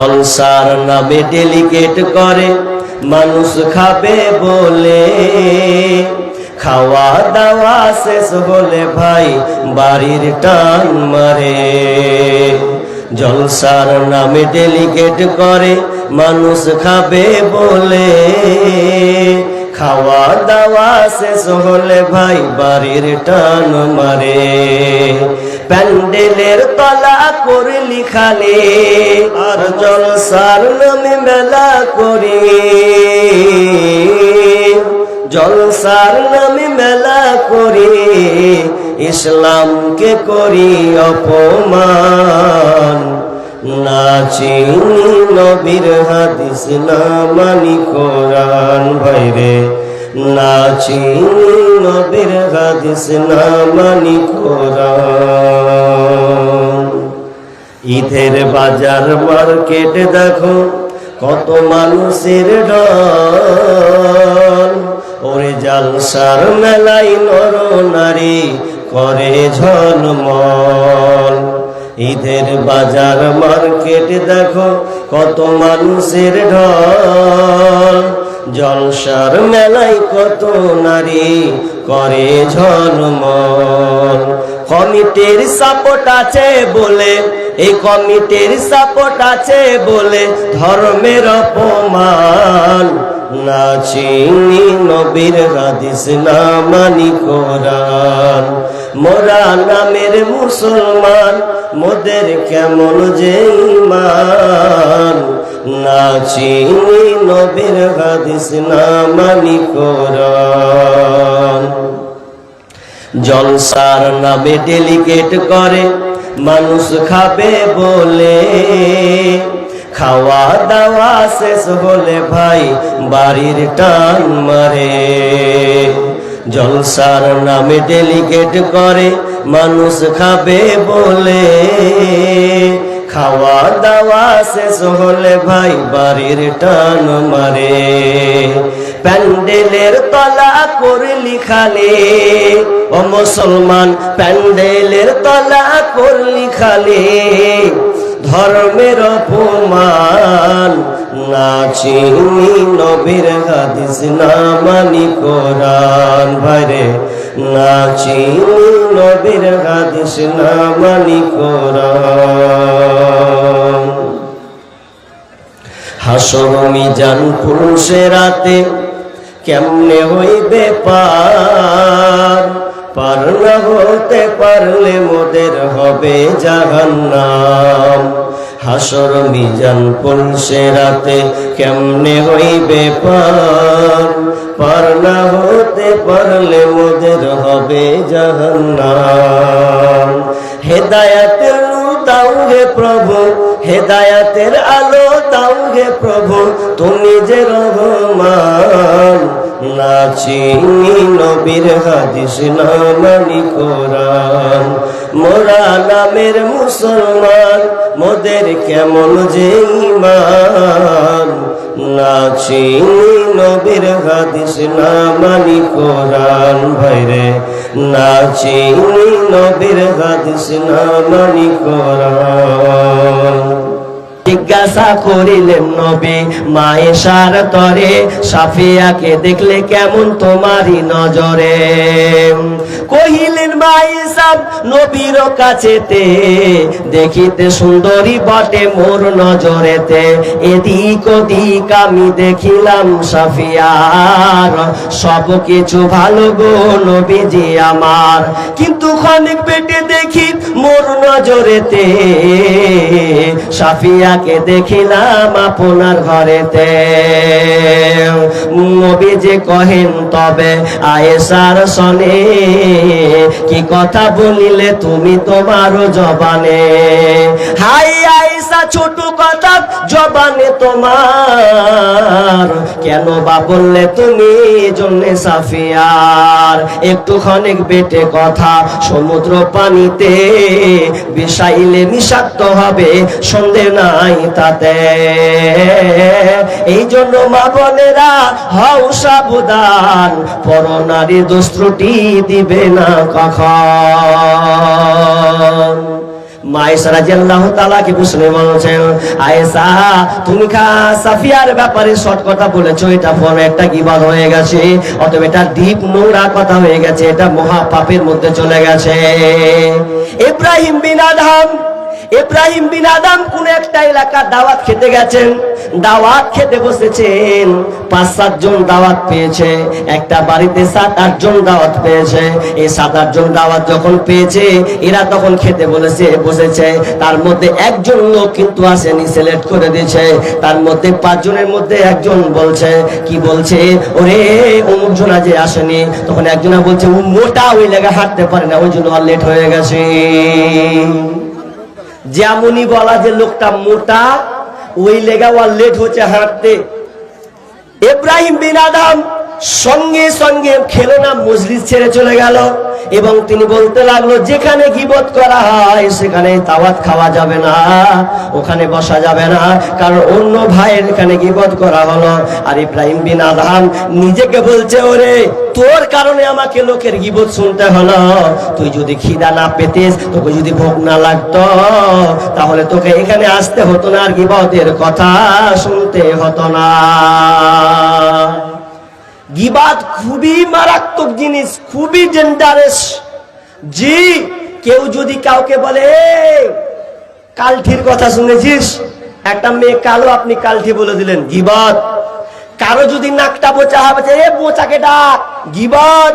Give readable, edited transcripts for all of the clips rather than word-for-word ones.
জলসার নামে ডেলিগেট করে মানুষ খাবে বলে, খাওয়া দাওয়া শেষ হলে ভাই বাড়ির টান মারে। জলসার নামে ডেলিগেট করে মানুষ খাবে বলে, খাওয়া দাওয়া শেষ হলে ভাই বাড়ির টান মারে। প্যান্ডেলের তলা করলি খালি আর জলসার নামে মেলা করি, জলসার নামে মেলা করি, ইসলামকে করি অপমান। না চিনি নবীর হাদিস না মানি কোরআন ভাইরে, না চিনি নবীর হাদিস না মানি কোরআন। ঈদের বাজার মার্কেট দেখো কত মানুষের ঢল, ওরে জলসার মেলাই নর নারী করে ঝলমল। ঈদের বাজার মার্কেট দেখো কত মানুষের ঢল, জলসার মেলায় কত নারী করে ঝলমল। কমিটির সাপোর্ট আছে বলে, এই কমিটির সাপোর্ট আছে বলে ধর্মের অপমান। না চিনি নবীর হাদিস না মানি কোরআন, মোরা নামের মুসলমান মোদের কেমন যে ঈমান। না চিনি নবীর হাদিস না মানি কোরআন। জলসার নামে ডেলিগেট করে মানুষ খাবে বলে, খাওয়া দাওয়া শেষ হলে ভাই বাড়ির টান মারে। জলসার নামে ডেলিগেট করে মানুষ খাবে বলে, খাওয়া দাওয়া শেষ হলে ভাই বাড়ির টান মারে। প্যান্ডেলের তলা করলি খালি ও মুসলমান, প্যান্ডেলের তলা করলি খালি, ধর্মের অপমান। না চিনি নবীর হাদিস না মানি কোরআন ভাইরে, না চিনি নবীর হাদিস না মানি কোরআন। হাসর মিজান পুরুষে রাতে কেমনে হইবে পার, পার না হতে পারলে মোদের হবে জাহান্নাম। হাসর মিজান পুরুষে রাতে কেমনে হইবে পার, পার না হতে পারলে মোদের হবে জাহান্নাম। হেদায়েতের নূর দাও হে প্রভু, হেদায়েতের আলো দাও হে প্রভু, তুমি যে রহমান। না চিনি নবীর হাদিস না মানি কোরআন, মোরা নামের মুসলমান মোদের কেমন যে ঈমান। না চিনি নবীর হাদিস না মানি কোরআন ভাইরে, না চিনি নবীর হাদিস না মানি কোরআন। জিজ্ঞাসা করিলেন নবী মায়েশার তরে, সাফিয়াকে দেখলে কেমন তোমারই নজরে। কহিলেন মায়েশা নবীর কাছেতে, দেখিতে সুন্দরী বটে মোর নজরেতে। এদিক ওদিক আমি দেখিলাম সাফিয়ার, সব কিছু ভালো গো নবীজি আমার, কিন্তু ক্ষণিক পেটে দেখি মোর নজরেতে সাফিয়াকে দেখিলাম আপনার ঘরেতে। নবীজি কহেন তবে আয়েশার সনে, কি কথা বলিলে তুমি তোমার জবানে। হাই আয়েশা ছোট কথা জবানে তোমার, কেন বা বললে তুমি জন্যে সাফিয়ার। একটু ক্ষণিক বেটে কথা সমুদ্র পানিতে, বিষাইলে বিষাক্ত হবে সন্দেহ নাই তাতে। এই জন্য মা বোনেরা হও সাবধান, পরনারী দোষ ত্রুটি দিবে না কখন। মা আয়েশা রাদিয়াল্লাহু তাআলা কি প্রশ্ন বলছেন, আয়েশা তুমি সাফিয়ার ব্যাপারে শর্ট কথা বলেছো, এটা বড় একটা গীবত হয়ে গেছে, অতএব এটা ডিপ নোংরা কথা হয়ে গেছে, এটা মহা পাপের মধ্যে চলে গেছে। ইব্রাহিম বিন আদম কোন একটা এলাকা দাওয়াত খেতে গেছেন, দাওয়াত খেতে বসেছেন, 5-7 জন দাওয়াত পেয়েছে, একটা বাড়িতে 7-8 জন দাওয়াত পেয়েছে। এই 7-8 জন দাওয়াত যখন পেয়েছে, এরা তখন খেতে বসেছে, তার মধ্যে একজন লোক কিন্তু আসেনি, সিলেক্ট করে দিয়েছে। তার মধ্যে 5 জনের মধ্যে একজন বলছে, কি বলছে, ওরে অমুক জনা যে আসেনি, তখন একজনা বলছে ও মোটা, ওই লেগে হাঁটতে পারে না, ওই জন্য লেট হয়ে গেছে। যেমনই বলা যে লোকটা মোটা, ওই লেগা ওয়ার লেট হচ্ছে হাঁটতে। ইব্রাহিম বিন আদম সঙ্গে সঙ্গে খেলো না, মজলিস ছেড়ে চলে গেল এবং তিনি বলতে লাগলো, যেখানে গীবত করা হয় সেখানে দাওয়াত খাওয়া যাবে না, ওখানে বসা যাবে না, কারণ অন্য ভাইয়ের এখানে গীবত করা হলো। আর ইব্রাহিম বিন আদম নিজেকে বলছে, ওরে তোর কারণে আমাকে লোকের গীবত শুনতে হলো, তুই যদি খিদা না পেতিস, তোকে যদি ভোগ না লাগতো, তাহলে তোকে এখানে আসতে হতো না, আর গীবতের কথা শুনতে হতো না। গীবত খুবই মারাত্মক জিনিস, খুবই ডেঞ্জারাস। জি, কেউ যদি কাউকে বলে কালঠির কথা শুনেছিস, একটা মেয়ে কালো, আপনি কালঠি বলে দিলেন, গীবত। কারো যদি নাকটা বোচা হবে, এ বোচাকে ডাক, গীবত।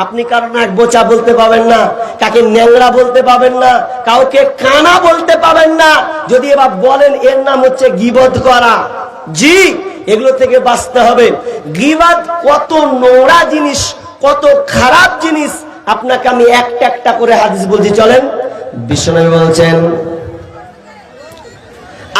আপনি কারো নাক বোচা বলতে পাবেন না, কাকে ন্যাংরা বলতে পাবেন না, কাউকে কানা বলতে পাবেন না। যদি এবার বলেন, এর নাম হচ্ছে গীবত করা। জি, এগুলো থেকে বাঁচতে হবে। গীবত কত নোংরা জিনিস, কত খারাপ জিনিস, আপনাকে আমি একটা একটা করে হাদিস বলছি, চলেন। বিশ্বনবী বলছেন,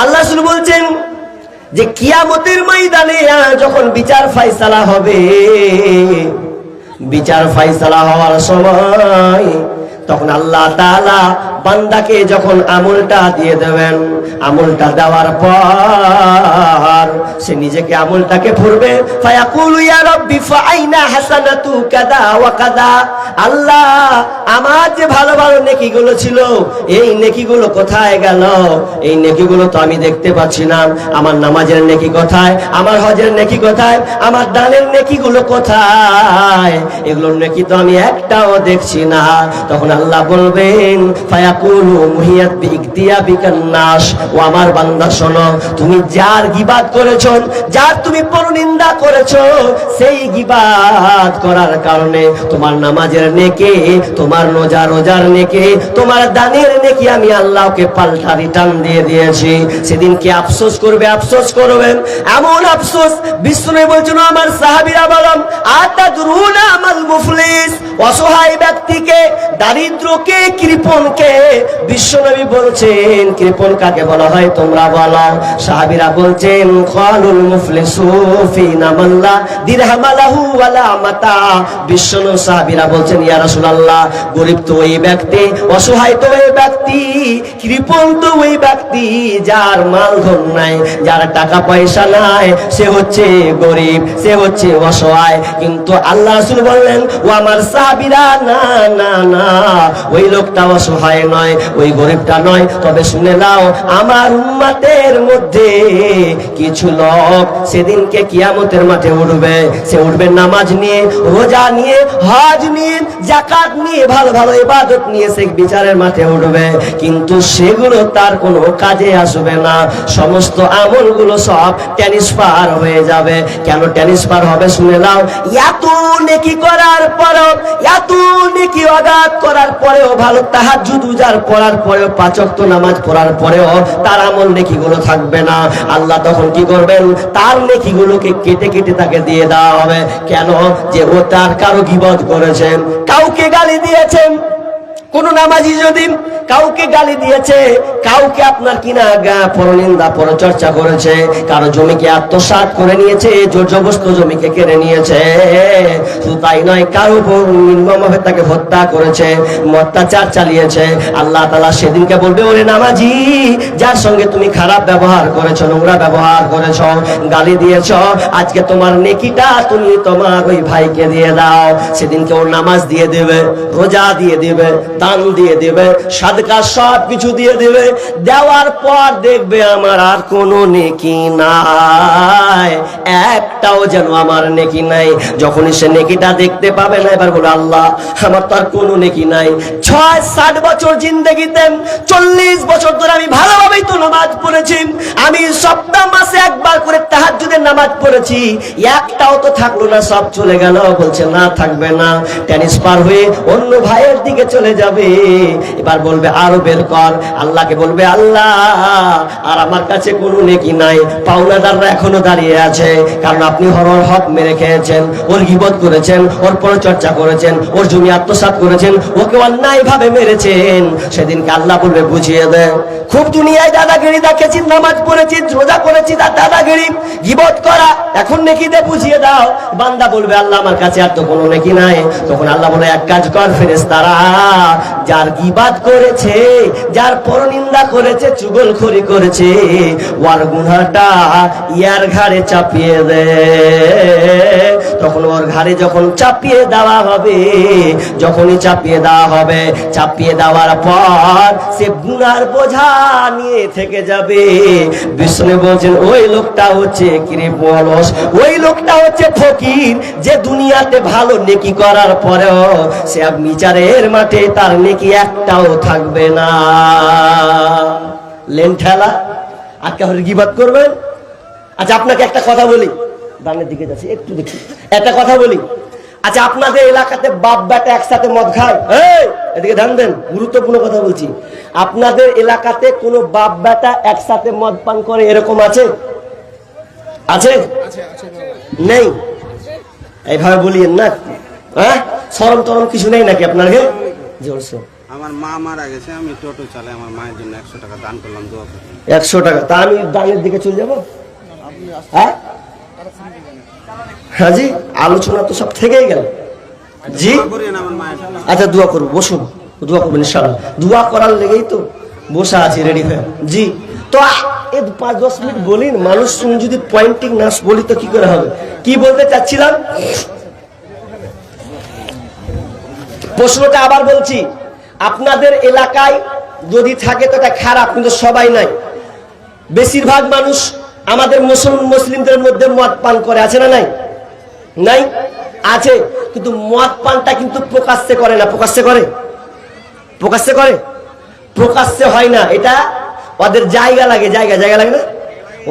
আল্লাহ রাসূল বলছেন যে কিয়ামতের ময়দানে যখন বিচার ফায়সালা হবে, বিচার ফায়সালা হওয়ার সময় তখন আল্লাহ তাআলা বান্দাকে যখন আমলটা দিয়ে দেবেন, আমলটা দেওয়ার পর সে নিজেকে আমলটাকে পড়বে, ফায়াকুলু ইয়া রাব্বি ফাআইনা হাসানাতু কাদা ওয়া কাদা। আল্লাহ, আমার যে ভালো ভালো নেকিগুলো ছিল, এই নেকিগুলো কোথায় গেল? এই নেকিগুলো তো আমি দেখতে পাচ্ছি না। আমার নামাজের নেকি কোথায়? আমার হজের নেকি কোথায়? আমার দানের নেকিগুলো কোথায়? এগুলোর নেকি তো আমি একটাও দেখছি না। তখন আল্লাহ বলবেন, ফায়াকুলু মুহিয়াত বিইকতিয়াবিকান নাস, ও আমার বান্দা শোনো, তুমি যার গীবত করেছো, যার তুমি পরনিন্দা করেছো, সেই গীবত করার কারণে তোমার নামাজের নেকি, তোমার রোজার নেকি, তোমার দানের নেকি আমি আল্লাহকে পাল্টা রিটার্ন দিয়ে দিয়েছি। সেদিন কি আফসোস করবে, আফসোস করবেন, এমন আফসোস। বিষ্ণু বলছেন, আমার সাহাবীরা বলেন, আতাদরুনা আমাল মুফলিস, অসহায় ব্যক্তিকে, দারিদ্রকে, কৃপণকে বিশ্বনবী বলছেন, কৃপণ কাকে বলা হয় তোমরা বলো। সাহাবীরা বলছেন, খালুল মুফলিসু ফিনা মাল্লা দিরহামালাহু ওয়ালা মাতা। বিশ্বনবী সাহাবীরা বলছেন, ইয়া রাসূলুল্লাহ, গরীব তো ওই ব্যক্তি, অসহায় তো ওই ব্যক্তি, কৃপণ তো ওই ব্যক্তি যার মাল ধন নাই, যার টাকা পয়সা নাই, সে হচ্ছে গরীব, সে হচ্ছে অসহায়। কিন্তু আল্লাহ রাসূল বললেন, ও আমার সাহাবীরা, না না না, ওই লোকটা অসহায় নয়, ওই গরিবটা নয়। তবে শুনে নাও, আমার উম্মতের মধ্যে কিছু লোক সেদিনকে কিয়ামতের মাঠে উঠবে। সে উঠবে নামাজ নিয়ে, রোজা নিয়ে, হজ নিয়ে, যাকাত নিয়ে, ভালো ভালো ইবাদত নিয়ে সে বিচারের মাঠে উঠবে, কিন্তু সেগুলো তার কোনো কাজে আসবে না। সমস্ত আমলগুলো সব ট্রান্সফার হয়ে যাবে। কেন ট্রান্সফার হবে শুনে নাও, এত নেকি করার পরেও, এত নেকি আগাত করার পরেও, ভালো তাহাজ্জুদ উজার পড়ার পরেও, 5 ওয়াক্ত নামাজ পড়ার পরেও তার আমল নেকিগুলো থাকবে না। আল্লাহ তখন কি করবেন? তার নেকিগুলোকে কেটে কেটে তাকে দিয়ে দেওয়া হবে। কেন? যে ও তার কারো গীবত করেছেন, কাউকে গালি দিয়েছেন। কোন নামাজি যদি কাউকে গালি দিয়েছে, কাউকে আপনার কিনা পরনিন্দা পরচর্চা করেছে, কারো জমিকে আত্মসাৎ করে নিয়েছে, জোর জবরদস্ত জমিকে কেড়ে নিয়েছে, শুধু তাই নয়, কারো উপর নির্মমভাবে তাকে হত্যা করেছে, অত্যাচার চালিয়েছে, আল্লাহ তাআলা সেদিনকে বলবে, ওরে নামাজি, যার সঙ্গে তুমি খারাপ ব্যবহার করেছো, নোংরা ব্যবহার করেছো, গালি দিয়েছো, আজকে তোমার নেকিটা তুমি তোমার ওই ভাইকে দিয়ে দাও। সেদিনকে ওর নামাজ দিয়ে দেবে, রোজা দিয়ে দেবে, দান দিয়ে দেবে, সাদকা সব কিছু দিয়ে দেবে। দেওয়ার পর দেখবে আমার আর কোনো নেকি নাই, একটাও যেন আমার নেকি নাই। যখনই সে নেকিটা দেখতে পাবে না, এবার বলে আল্লাহ আমার তো আর কোনো নেকি নাই। ৬-৬০ বছর জিন্দেগিতে ৪০ বছর ধরে আমি ভালোভাবেই তো নামাজ পড়েছি, আমি সপ্তাহ মাসে একবার করে তাহাজ্জুদের নামাজ পড়েছি, একটাও তো থাকলো না, সব চলে গেল। বলছে না, থাকবে না, ট্রান্সফার হয়ে অন্য ভাইয়ের দিকে চলে যাবে। এবার বলবে আরো বের কর, আল্লাহকে বলবে আল্লাহ আর আমার কাছে কোনো নেকি নাই, পাওনাদাররা এখনো দাঁড়িয়ে আছে, কারণ আপনি হরর হক মেরে খেয়েছেন, ওর গীবত করেছেন, ওর পরচর্চা করেছেন, ওর জমি আত্মসাৎ করেছেন, ওকে অন্যায় ভাবে মেরেছেন। সেদিনকে আল্লাহ বলবে বুঝিয়ে দে, খুব দুনিয়ায় দাদাগিরি দেখেছি, নামাজ পড়েছি, রোজা করেছি, তার দাদাগিরি গীবত করা, এখন নেকি দে, বুঝিয়ে দাও। বান্দা বলবে আল্লাহ আমার কাছে আর তো কোনো নেকি নাই। তখন আল্লাহ বলে এক কাজ কর ফেরেশতারা, যার গীবত করেছে, যার পরনিন্দা করেছে, চুগলখড়ি করেছে, ওর গুনাহটা ইয়ার ঘাড়ে চাপিয়ে দে। তখন ওর ঘাড়ে যখন চাপিয়ে দেওয়া হবে, যখনই চাপিয়ে দেওয়া হবে, চাপিয়ে দেওয়ার পর সে গুনার বোঝা নিয়ে থেকে যাবে। বিষ্ণু বলছেন ওই লোকটা হচ্ছে কৃপণস, ওই লোকটা হচ্ছে ফকির, যে দুনিয়াতে ভালো নেকি করার পরেও সে বিচারের মাঠে তার নেকি একটাও থাকবে না। লেন ঠেলা আর কেউ গীবত করবেন। আচ্ছা আপনাকে একটা কথা বলি, ডানের দিকে যাচ্ছি একটু দেখি, একটা কথা বলি। আচ্ছা আপনাদের এলাকাতে বাপ বেটা একসাথে মদ খায়? এদিকে ধ্যান দেন, গুরুত্বপূর্ণ কথা বলছি। আপনাদের এলাকাতে কোন বাপ বেটা একসাথে মদ পান করে এরকম আছে? আছে? নেই? এইভাবে বলিয়েন না, হ্যাঁ শরম টরম কিছু নেই নাকি আপনার? জোরসে আমার মা মারা গেছে, আমি টোটো চালাই, আমার মায়ের জন্য 100 টাকা দান করলাম, দোয়া করলাম। 100 টাকা? তা আমি দানের দিকে চলে যাবো? হ্যাঁ হ্যাঁ জি, আলোচনা তো সব থেকেই গেল জি। আচ্ছা দোয়া করবো, বসুন, দোয়া করবেন ইনশাআল্লাহ। দোয়া করার লেগেই তো বসা আছি রেডি হয়ে জি। তো 5-10 মিনিট বলিন, মানুষ যদি পয়েন্টিং না বলি তো কি করে হবে? কি বলতে চাচ্ছিলাম, প্রশ্নটা আবার বলছি, আপনাদের এলাকায় যদি থাকে তো এটা খারাপ, কিন্তু সবাই নাই। বেশিরভাগ মানুষ আমাদের মুসলিমদের মধ্যে মদ পান করে, আছে না নাই? নাই? আছে, কিন্তু মদ পানটা কিন্তু প্রকাশ্যে করে না। প্রকাশ্যে করে? প্রকাশ্যে করে? প্রকাশ্যে হয় না, এটা ওদের জায়গা লাগে, জায়গা লাগে না?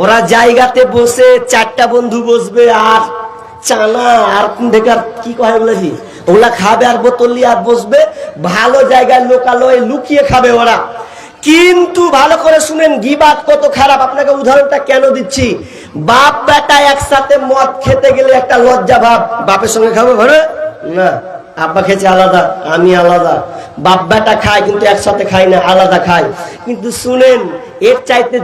ওরা জায়গাতে বসে 4টা বন্ধু বসবে আর চানা আর দেখার কি কয় বলেছি, ওগুলা খাবে আর বোতল নিয়ে আর বসবে, ভালো জায়গায় লোকালয়ে লুকিয়ে খাবে ওরা। কিন্তু ভালো করে শুনেন, গীবাত কত খারাপ। আপনাকে উদাহরণটা কেন দিচ্ছি, বাপ বেটা একসাথে মদ খেতে গেলে একটা লজ্জা ভাব, বাপের সঙ্গে খাবো ঘরে না, আব্বা খেয়েছে আলাদা, আমি আলাদা। বাপ বেটা খায় কিন্তু একসাথে খাই না, আলাদা খায়। কিন্তু শুনেন, এর চাইতে